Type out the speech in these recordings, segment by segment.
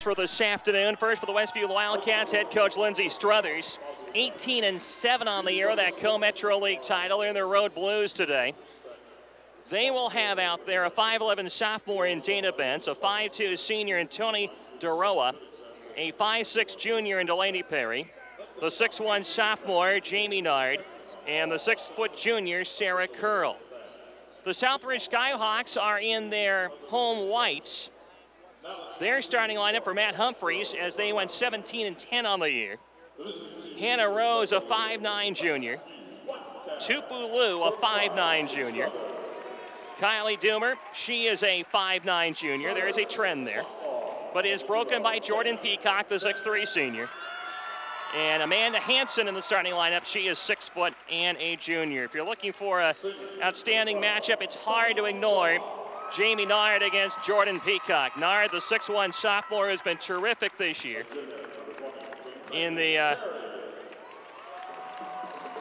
For this afternoon. First for the Westview Wildcats, head coach Lindsey Struthers. 18-7 on the year, that Co-Metro League title. They're in their road blues today. They will have out there a 5'11 sophomore in Dana Bentz, a 5'2 senior in Tony DeRoa, a 5'6 junior in Delaney Perry, the 6'1 sophomore Jamie Nard, and the 6-foot junior Sarah Curl. The Southridge Skyhawks are in their home whites. Their starting lineup for Matt Humphreys as they went 17-10 on the year. Hannah Rose, a 5'9 junior. Tupu Liu, a 5'9 junior. Kylie Doomer, she is a 5'9 junior. There is a trend there, but is broken by Jordan Peacock, the 6'3 senior. And Amanda Hansen in the starting lineup. She is 6 foot and a junior. If you're looking for an outstanding matchup, it's hard to ignore Jamie Nard against Jordan Peacock. Nard, the 6'1 sophomore, has been terrific this year in the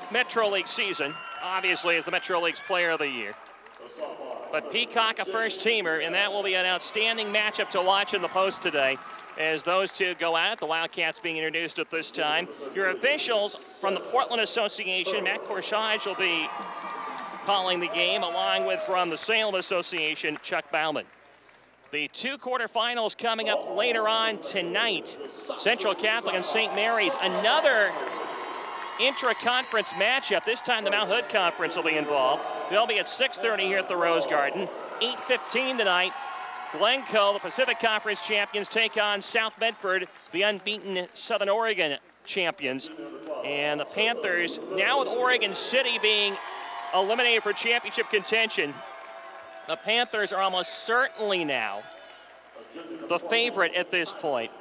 Metro League season. Obviously, as the Metro League's player of the year. But Peacock, a first teamer, and that will be an outstanding matchup to watch in the post today as those two go at it. The Wildcats being introduced at this time. Your officials from the Portland Association, Matt Corsage will be calling the game, along with from the Salem Association, Chuck Bauman. The two quarterfinals coming up later on tonight. Central Catholic and St. Mary's, another intra-conference matchup. This time the Mount Hood Conference will be involved. They'll be at 6:30 here at the Rose Garden. 8:15 tonight. Glencoe, the Pacific Conference champions, take on South Medford, the unbeaten Southern Oregon champions. And the Panthers, now with Oregon City being eliminated for championship contention, the Panthers are almost certainly now the favorite at this point,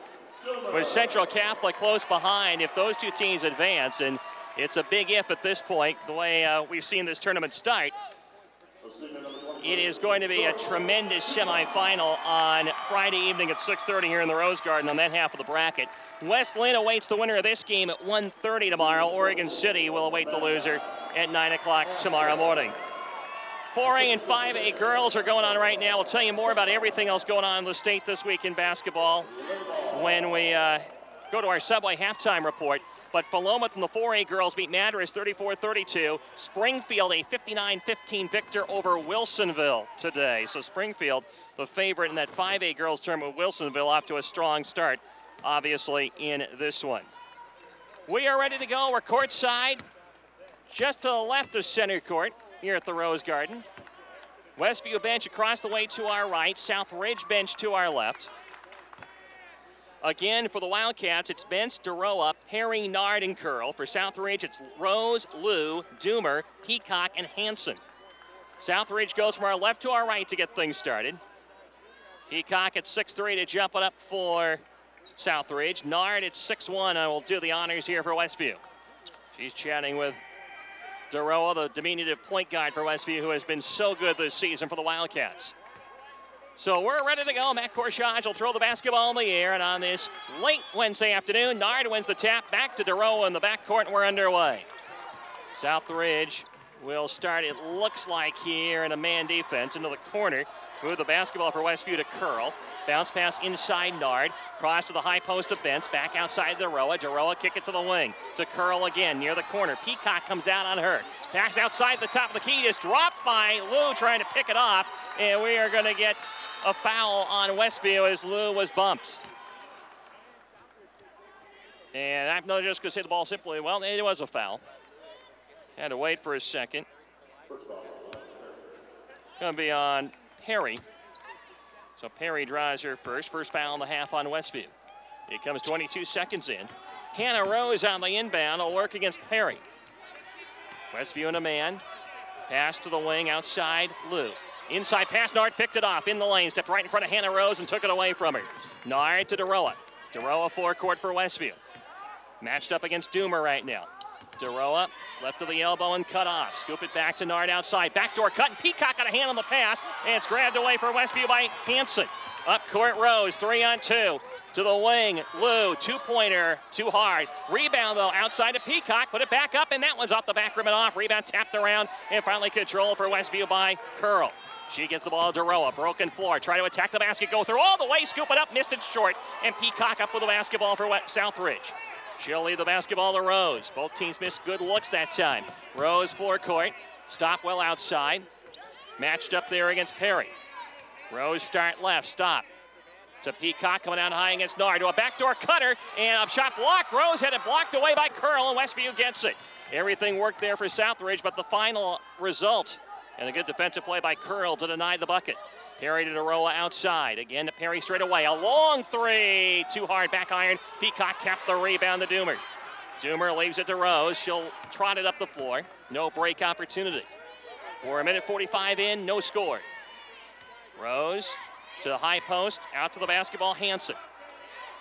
with Central Catholic close behind if those two teams advance. And it's a big if at this point, the way we've seen this tournament start. It is going to be a tremendous semifinal on Friday evening at 6:30 here in the Rose Garden on that half of the bracket. West Lynn awaits the winner of this game at 1:30 tomorrow. Oregon City will await the loser at 9 o'clock tomorrow morning. 4A and 5A girls are going on right now. We'll tell you more about everything else going on in the state this week in basketball when we go to our Subway halftime report. But Philomath and the 4A girls beat Madras 34-32. Springfield a 59-15 victor over Wilsonville today. So Springfield, the favorite in that 5A girls tournament with Wilsonville, off to a strong start, obviously, in this one. We are ready to go. We're courtside, just to the left of center court here at the Rose Garden. Westview bench across the way to our right. Southridge bench to our left. Again, for the Wildcats, it's Bentz, DeRoa, Perry, Nard, and Curl. For Southridge, it's Rose, Liu, Doomer, Peacock, and Hansen. Southridge goes from our left to our right to get things started. Peacock at 6'3" to jump it up for Southridge. Nard at 6'1" and will do the honors here for Westview. She's chatting with DeRoa, the diminutive point guard for Westview, who has been so good this season for the Wildcats. So we're ready to go. Matt Corsage will throw the basketball in the air, and on this late Wednesday afternoon, Nard wins the tap, back to DeRoa in the backcourt, and we're underway. Southridge will start, it looks like, here in a man defense into the corner. Move the basketball for Westview to Curl. Bounce pass inside Nard. Cross to the high post of Bentz. Back outside DeRoa. DeRoa kick it to the wing. To Curl again near the corner. Peacock comes out on her. Pass outside the top of the key. Just dropped by Liu trying to pick it off. And we are going to get a foul on Westview as Liu was bumped. And I'm not just going to say the ball simply, well, it was a foul. Had to wait for a second. Going to be on Perry. So Perry draws her first foul in the half on Westview. It comes 22 seconds in. Hannah Rose on the inbound will work against Perry. Westview in a man. Pass to the wing outside Liu. Inside pass, Nard picked it off in the lane, stepped right in front of Hannah Rose and took it away from her. Nard to DeRoa. DeRoa forecourt for Westview. Matched up against Doomer right now. DeRoa left to the elbow and cut off. Scoop it back to Nard outside. Backdoor cut, and Peacock got a hand on the pass, and it's grabbed away for Westview by Hansen. Up court Rose, 3-on-2. to the wing. Lou, two-pointer, too hard. Rebound, though, outside to Peacock. Put it back up, and that one's off the back rim and off. Rebound tapped around, and finally controlled for Westview by Curl. She gets the ball to Deroa. Broken floor. Try to attack the basket. Go through all the way. Scoop it up. Missed it short. And Peacock up with the basketball for Southridge. She'll lead the basketball to Rose. Both teams missed good looks that time. Rose forecourt. Stop well outside. Matched up there against Perry. Rose start left. Stop. To Peacock coming down high against Nard. To a backdoor cutter. And a shot blocked. Rose had it blocked away by Curl. And Westview gets it. Everything worked there for Southridge. But the final result. And a good defensive play by Curl to deny the bucket. Perry to Deroa outside. Again to Perry straight away. A long three. Too hard. Back iron. Peacock tapped the rebound to Doomer. Doomer leaves it to Rose. She'll trot it up the floor. No break opportunity. 4 minute 45 in. No score. Rose to the high post. Out to the basketball. Hanson.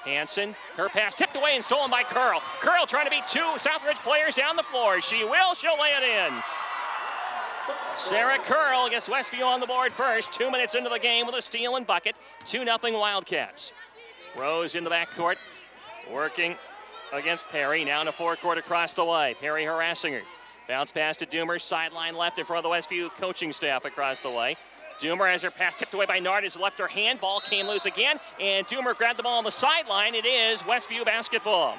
Hanson. Her pass tipped away and stolen by Curl. Curl trying to beat two Southridge players down the floor. She will. She'll lay it in. Sarah Curl gets Westview on the board first. 2 minutes into the game with a steal and bucket. 2-0 Wildcats. Rose in the backcourt, working against Perry. Now in the forecourt across the way. Perry harassing her. Bounce pass to Doomer. Sideline left in front of the Westview coaching staff across the way. Doomer has her pass tipped away by Nard. Has left her hand. Ball came loose again. And Doomer grabbed the ball on the sideline. It is Westview basketball.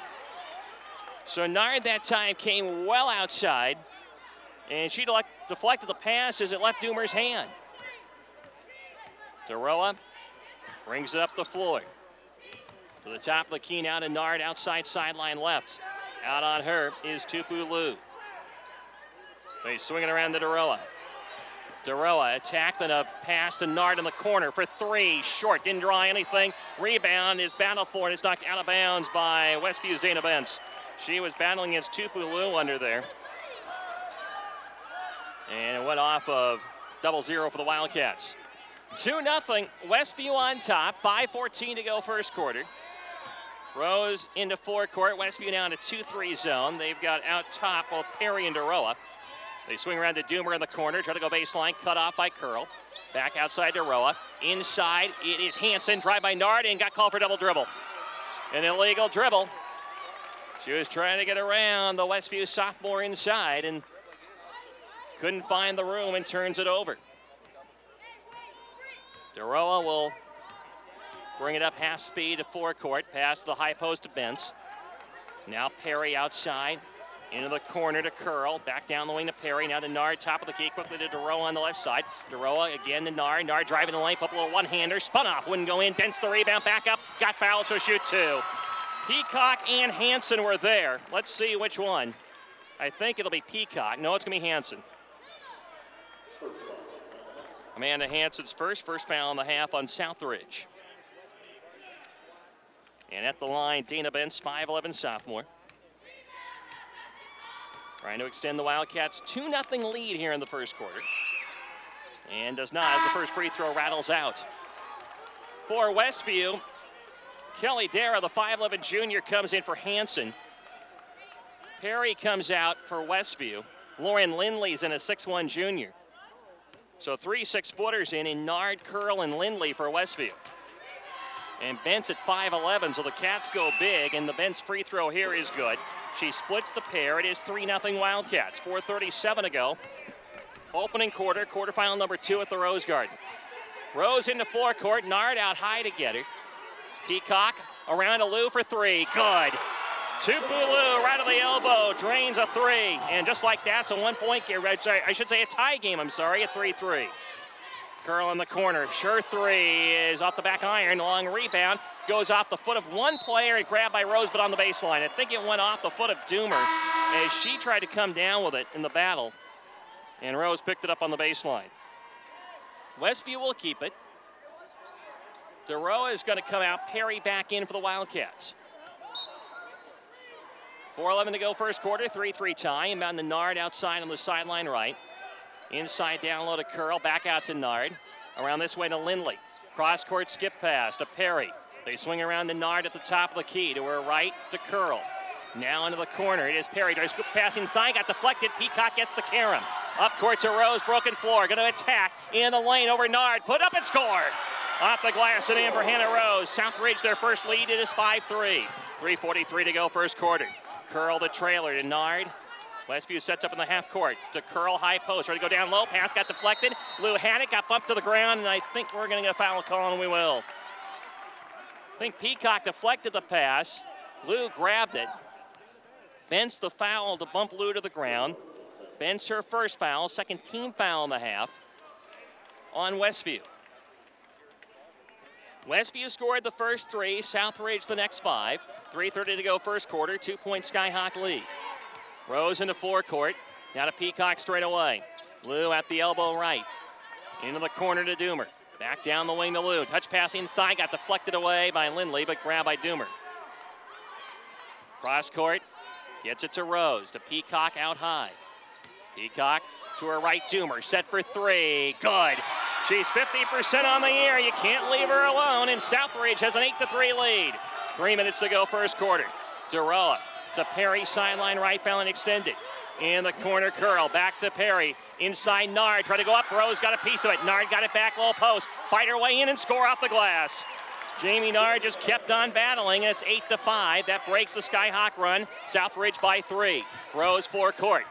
So Nard that time came well outside. And she deflected the pass as it left Doomer's hand. Deroa brings it up the floor. To the top of the key now to Nard, outside sideline left. Out on her is Tupu Lu. They swing it around to Deroa. Deroa attacked and a pass to Nard in the corner for three. Short, didn't draw anything. Rebound is battled for and is knocked out of bounds by Westview's Dana Bentz. She was battling against Tupu Lu under there. And it went off of 0-0 for the Wildcats. 2-0, Westview on top. 5:14 to go first quarter. Rose into forecourt. Westview now in a 2-3 zone. They've got out top both Perry and Deroa. They swing around to Doomer in the corner. Try to go baseline. Cut off by Curl. Back outside Deroa. Inside it is Hanson. Drive by Nard and got called for double dribble. An illegal dribble. She was trying to get around the Westview sophomore inside and couldn't find the room and turns it over. Deroa will bring it up half speed to forecourt, past the high post to Bentz. Now Perry outside, into the corner to Curl, back down the wing to Perry, now to Nard, top of the key, quickly to Deroa on the left side. Deroa again to Nard, Nard driving the lane, put a little one-hander, spun off, wouldn't go in, Bentz the rebound, back up, got fouled, so shoot two. Peacock and Hanson were there. Let's see which one. I think it'll be Peacock. No, it's gonna be Hanson. Amanda Hanson's first foul on the half on Southridge. And at the line, Dana Bentz, 5'11" sophomore. Trying to extend the Wildcats' 2-0 lead here in the first quarter. And does not as the first free throw rattles out. For Westview, Kelly Dara, the 5'11" junior, comes in for Hanson. Perry comes out for Westview. Lauren Lindley's in a 6'1" junior. So 3 6-footers in Nard, Curl, and Lindley for Westview. And Bentz at 5'11", so the Cats go big, and the Bentz free throw here is good. She splits the pair. It is 3-0 Wildcats. 4:37 to go. Opening quarterfinal number 2 at the Rose Garden. Rose into forecourt, Nard out high to get her. Peacock around to Lou for three, good. Tupu Lu right of the elbow, drains a three. And just like that, it's a 1-point game. I should say a tie game, I'm sorry, at 3-3. Curl in the corner, sure three is off the back iron, long rebound. Goes off the foot of one player and grabbed by Rose, but on the baseline. I think it went off the foot of Doomer as she tried to come down with it in the battle. And Rose picked it up on the baseline. Westview will keep it. Deroa is going to come out, Perry back in for the Wildcats. 4:11 to go first quarter, 3-3 tie. Inbound to Nard outside on the sideline right. Inside down low to Curl, back out to Nard. Around this way to Lindley. Cross-court skip pass to Perry. They swing around to Nard at the top of the key, to her right to Curl. Now into the corner, it is Perry. There's a scoop pass inside, got deflected. Peacock gets the carom. Up court to Rose, broken floor, gonna attack in the lane over Nard. Put up and score! Off the glass and in for Hannah Rose. Southridge, their first lead. It is 5-3. 3:43 to go first quarter. Curl the trailer to Nard. Westview sets up in the half court to Curl, high post. Ready to go down low. Pass got deflected. Lou had it, got bumped to the ground, and I think we're going to get a foul call, and we will. I think Peacock deflected the pass. Lou grabbed it. Bents the foul to bump Lou to the ground. Bents her first foul, second team foul in the half on Westview. Westview scored the first 3, Southridge the next 5. 3:30 to go first quarter, 2-point Skyhawk lead. Rose into forecourt, now to Peacock straight away. Lou at the elbow right. Into the corner to Doomer. Back down the wing to Lou. Touch pass inside, got deflected away by Lindley, but grabbed by Doomer. Cross court, gets it to Rose, to Peacock out high. Peacock to her right, Doomer, set for 3, good. She's 50% on the year, you can't leave her alone, and Southridge has an 8-3 lead. 3 minutes to go first quarter. DeRoa to Perry, sideline right, foul and extended. In the corner, Curl, back to Perry. Inside Nard, try to go up, Rose got a piece of it. Nard got it back, low post. Fight her way in and score off the glass. Jamie Nard just kept on battling, and it's 8-5. That breaks the Skyhawk run. Southridge by 3. Rose forecourt.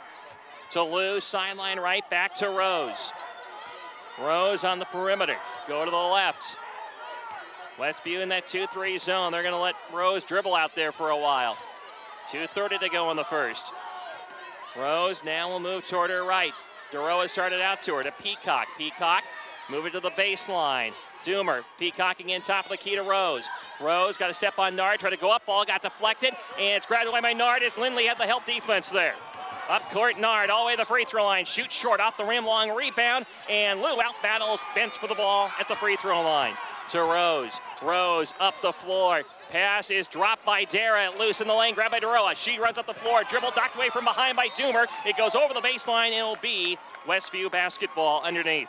To Lou, sideline right, back to Rose. Rose on the perimeter. Go to the left. Westview in that 2-3 zone. They're going to let Rose dribble out there for a while. 2:30 to go in the first. Rose now will move toward her right. DeRoa started out to her, to Peacock. Peacock moving to the baseline. Doomer, Peacock again, top of the key to Rose. Rose got a step on Nard, tried to go up, ball got deflected, and it's grabbed away by Nard as Lindley had the help defense there. Up court, Nard, all the way to the free throw line, shoots short, off the rim, long rebound, and Lou out battles Bents for the ball at the free throw line. To Rose. Rose up the floor. Pass is dropped by Dara, loose in the lane, grabbed by DeRoa. She runs up the floor, dribble docked away from behind by Doomer. It goes over the baseline, and it'll be Westview basketball underneath.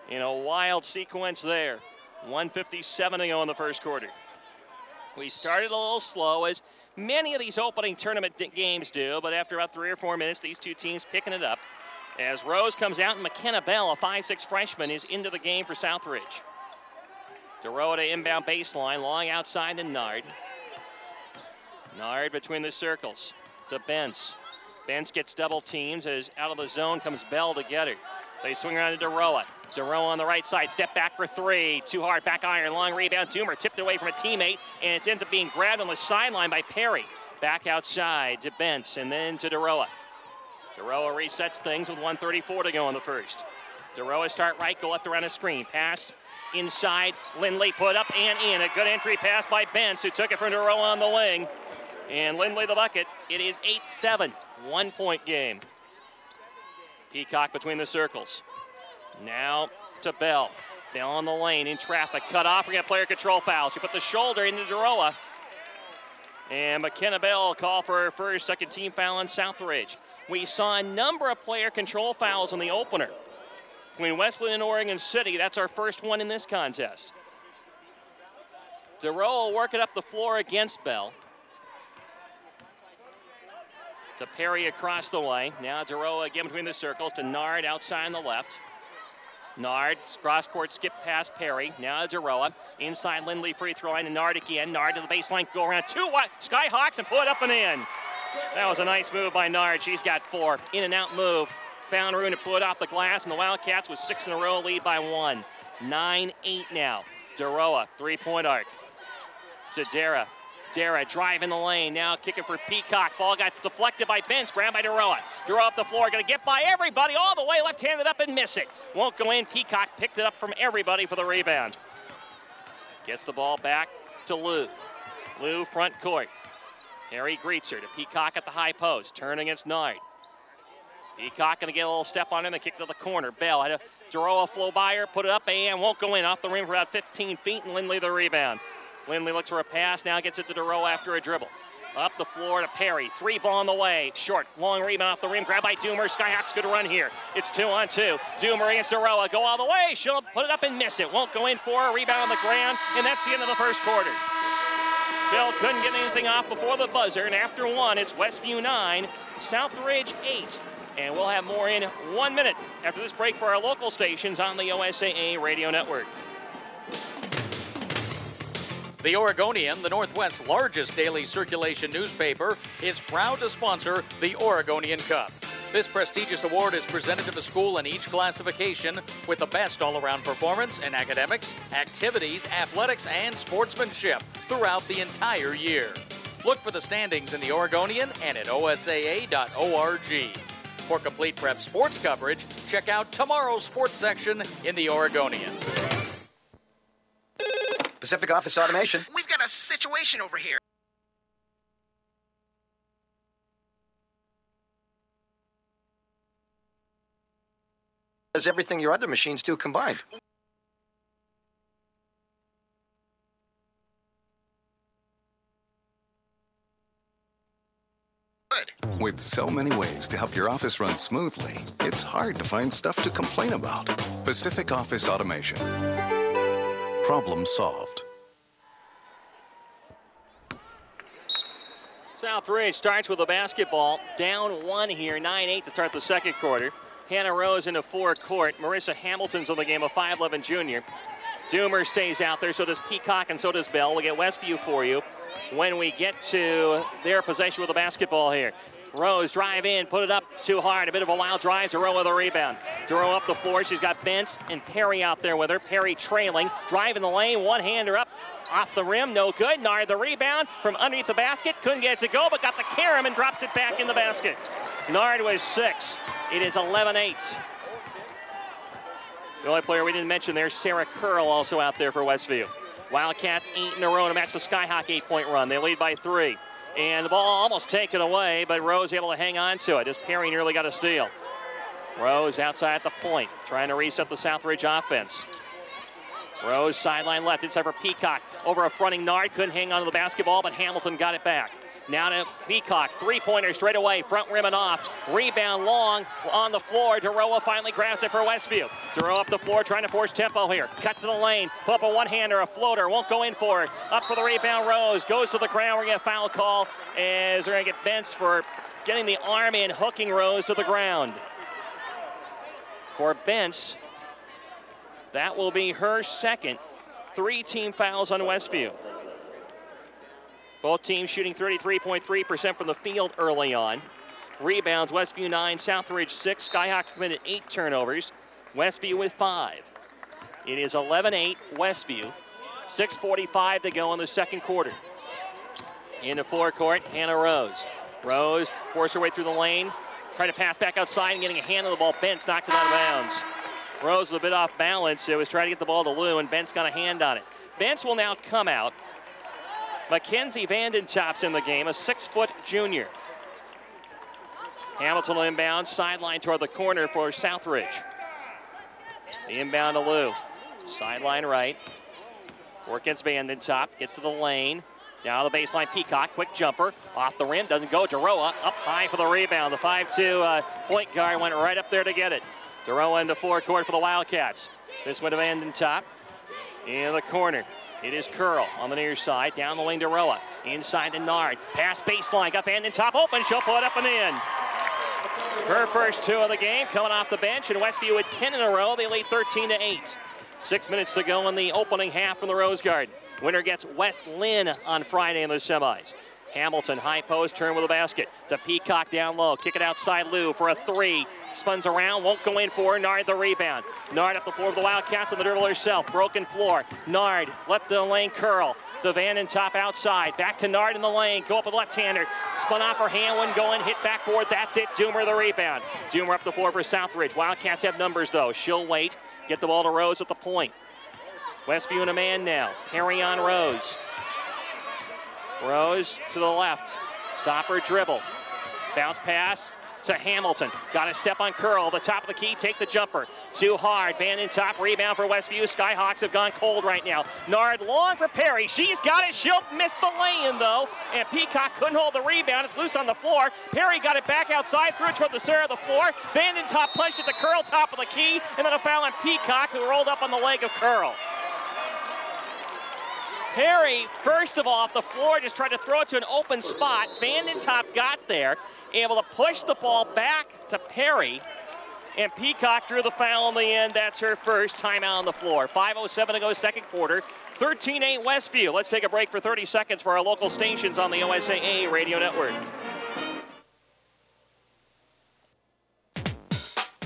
In a wild sequence there. 1:57 to go in the first quarter. We started a little slow, as many of these opening tournament games do, but after about 3 or 4 minutes, these two teams picking it up. As Rose comes out, and McKenna Bell, a 5'6" freshman, is into the game for Southridge. DeRoa to inbound baseline, long outside to Nard. Nard between the circles to Bents. Bents gets double teams as out of the zone comes Bell to get her. They swing around to DeRoa. DeRoa on the right side, step back for 3. Too hard, back iron, long rebound. Doomer tipped away from a teammate, and it ends up being grabbed on the sideline by Perry. Back outside to Bents, and then to DeRoa. DeRoa resets things with 1:34 to go in the first. DeRoa start right, go left around a screen. Pass inside, Lindley put up and in. A good entry pass by Bents, who took it from DeRoa on the wing. And Lindley the bucket. It is 8-7, 1-point game. Peacock between the circles. Now to Bell. Bell on the lane in traffic, cut off. We're going to player control foul. She put the shoulder into DeRoa. And McKenna Bell will call for her first, second team foul on Southridge. We saw a number of player control fouls in the opener. Between Westland and Oregon City, that's our first one in this contest. DeRoa will work it up the floor against Bell. To Perry across the way. Now DeRoa again between the circles to Nard outside on the left. Nard, cross-court skip past Perry. Now DeRoa. Inside Lindley free throw line to Nard again. Nard to the baseline, go around 2 Skyhawks and pull it up and in. That was a nice move by Nard. She's got 4. In and out move. Found room to put off the glass, and the Wildcats with 6 in a row lead by 1. 9-8 now. DeRoa, 3-point arc. To Dara. Dara driving the lane, now kicking for Peacock. Ball got deflected by Bents, grabbed by DeRoa. DeRoa up the floor, gonna get by everybody all the way, left-handed up and miss it. Won't go in, Peacock picked it up from everybody for the rebound. Gets the ball back to Lou. Lou front court. Harry greets her to Peacock at the high post, turn against Nard. Peacock gonna get a little step on him and kick to the corner. Bell had a DeRoa flow by her, put it up and won't go in, off the rim for about 15 feet, and Lindley the rebound. Lindley looks for a pass, now gets it to DeRoa after a dribble. Up the floor to Perry, 3 ball on the way, short, long rebound off the rim, grabbed by Doomer. Skyhawks good run here. It's 2-on-2. Doomer against DeRoa, go all the way, she'll put it up and miss it. Won't go in for a rebound on the ground, and that's the end of the first quarter. Bill couldn't get anything off before the buzzer, and after 1, it's Westview 9, Southridge 8. And we'll have more in 1 minute after this break for our local stations on the OSAA Radio Network. The Oregonian, the Northwest's largest daily circulation newspaper, is proud to sponsor the Oregonian Cup. This prestigious award is presented to the school in each classification with the best all-around performance in academics, activities, athletics, and sportsmanship throughout the entire year. Look for the standings in the Oregonian and at osaa.org. For complete prep sports coverage, check out tomorrow's sports section in the Oregonian. Pacific Office Automation. We've got a situation over here. Does everything your other machines do combined. With so many ways to help your office run smoothly, it's hard to find stuff to complain about. Pacific Office Automation. Problem solved. Southridge starts with a basketball. Down one here, 9-8 to start the second quarter. Hannah Rose into forecourt. Marissa Hamilton's on the game, a 5'11 junior. Doomer stays out there, so does Peacock and so does Bell. We'll get Westview for you when we get to their possession with the basketball here. Rose drive in, put it up too hard. A bit of a wild drive. Duro with a rebound. Duro up the floor. She's got Bentz and Perry out there with her. Perry trailing. Driving the lane. One-hander up. Off the rim. No good. Nard the rebound from underneath the basket. Couldn't get it to go, but got the carom and drops it back in the basket. Nard was 6. It is 11-8. The only player we didn't mention there, Sarah Curl, also out there for Westview. Wildcats 8 in a row to match the Skyhawk 8-point run. They lead by 3. And the ball almost taken away, but Rose able to hang on to it as Perry nearly got a steal. Rose outside at the point, trying to reset the Southridge offense. Rose sideline left, inside for Peacock. Over a fronting Nard, couldn't hang on to the basketball, but Hamilton got it back. Now to Peacock, three-pointer straight away, front rim and off. Rebound long on the floor. Duro finally grabs it for Westview. Duro up the floor, trying to force tempo here. Cut to the lane, pull up a one-hander, a floater, won't go in for it. Up for the rebound, Rose, goes to the ground. We're gonna get a foul call as they're gonna get Bentz for getting the arm in, hooking Rose to the ground. For Bentz, that will be her second. 3 team fouls on Westview. Both teams shooting 33.3% from the field early on. Rebounds, Westview 9, Southridge 6. Skyhawks committed 8 turnovers. Westview with 5. It is 11-8 Westview. 6:45 to go in the second quarter. Into forecourt, Hannah Rose. Rose forced her way through the lane. Tried to pass back outside and getting a hand on the ball. Bentz knocked it out of bounds. Rose was a bit off balance. It was trying to get the ball to Lou, and Bentz got a hand on it. Bentz will now come out. Mackenzie Vandentop's in the game, a 6-foot junior. Hamilton inbound, sideline toward the corner for Southridge. The inbound to Lou. Sideline right. Work against Vandentop, get to the lane. Now the baseline, Peacock, quick jumper. Off the rim, doesn't go. Daroa up high for the rebound. The 5'2" point guard went right up there to get it. Daroa into forecourt for the Wildcats. This one to Vandentop. In the corner. It is Curl on the near side, down the lane to Roa. Inside to Nard, pass baseline, got Vandentop open, she'll put it up and in. Her first 2 of the game coming off the bench, and Westview with 10 in a row. They lead 13-8. 6 minutes to go in the opening half from the Rose Garden. Winner gets West Lynn on Friday in the semis. Hamilton, high post, turn with a basket. To Peacock down low, kick it outside Lou for a 3. Spuns around, won't go in for Nard the rebound. Nard up the floor of the Wildcats on the dribble herself. Broken floor. Nard left the lane, Curl. To Vandentop outside. Back to Nard in the lane. Go up with left-hander. Spun off her hand, wouldn't go in, hit backboard. That's it. Doomer the rebound. Doomer up the floor for Southridge. Wildcats have numbers though. She'll wait. Get the ball to Rose at the point. Westview in a man now. Perry on Rose. Rose to the left. Stop her dribble. Bounce pass to Hamilton. Got to step on Curl. The top of the key, take the jumper. Too hard. Vandentop rebound for Westview. Skyhawks have gone cold right now. Nard long for Perry. She's got it. She'll miss the lay-in though. And Peacock couldn't hold the rebound. It's loose on the floor. Perry got it back outside, threw it toward the center of the floor. Vandentop punched it to Curl, top of the key. And then a foul on Peacock, who rolled up on the leg of Curl. Perry, first of all, off the floor, just tried to throw it to an open spot. Vandentop got there, able to push the ball back to Perry, and Peacock drew the foul in the end. That's her first timeout on the floor. 5:07 to go, second quarter. 13-8 Westview. Let's take a break for 30 seconds for our local stations on the OSAA Radio Network.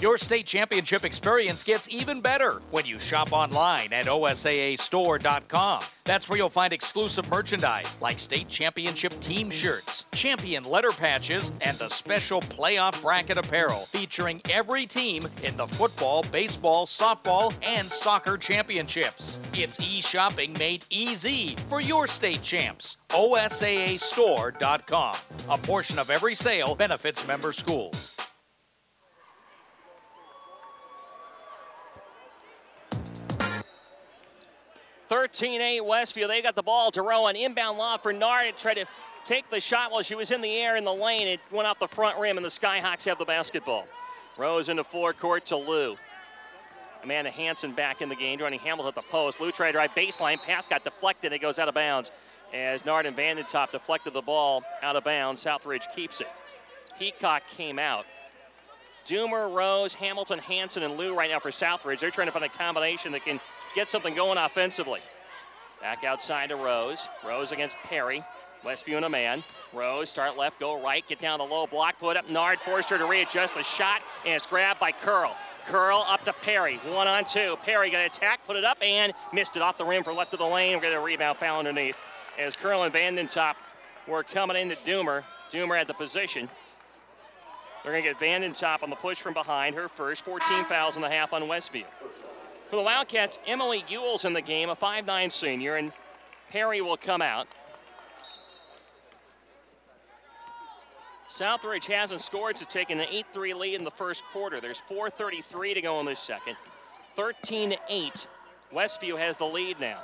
Your state championship experience gets even better when you shop online at OSAAstore.com. That's where you'll find exclusive merchandise like state championship team shirts, champion letter patches, and the special playoff bracket apparel featuring every team in the football, baseball, softball, and soccer championships. It's e-shopping made easy for your state champs. OSAAstore.com. A portion of every sale benefits member schools. 13-8 Westview. They got the ball to Rowan. Inbound lob for Nard. Tried to take the shot while she was in the air in the lane. It went off the front rim, and the Skyhawks have the basketball. Rose into forecourt to Lou. Amanda Hansen back in the game, joining Hamilton at the post. Lou tried to drive baseline. Pass got deflected. It goes out of bounds as Nard and Vandentop deflected the ball out of bounds. Southridge keeps it. Peacock came out. Doomer, Rose, Hamilton, Hansen, and Lou right now for Southridge. They're trying to find a combination that can get something going offensively. Back outside to Rose. Rose against Perry. Westview in a man. Rose, start left, go right, get down the low block, put up. Nard forced her to readjust the shot, and it's grabbed by Curl. Curl up to Perry, 1-on-2. Perry gonna attack, put it up, and missed it off the rim for left of the lane. We're gonna rebound foul underneath. As Curl and Vandentop were coming into Doomer. Doomer had the position. They're gonna get Vandentop on the push from behind, her first, 14 fouls in the half on Westview. For the Wildcats, Emily Ewell's in the game, a 5'9" senior, and Perry will come out. Southridge hasn't scored, so taking an 8-3 lead in the first quarter. There's 4:33 to go in this second. 13-8. Westview has the lead now.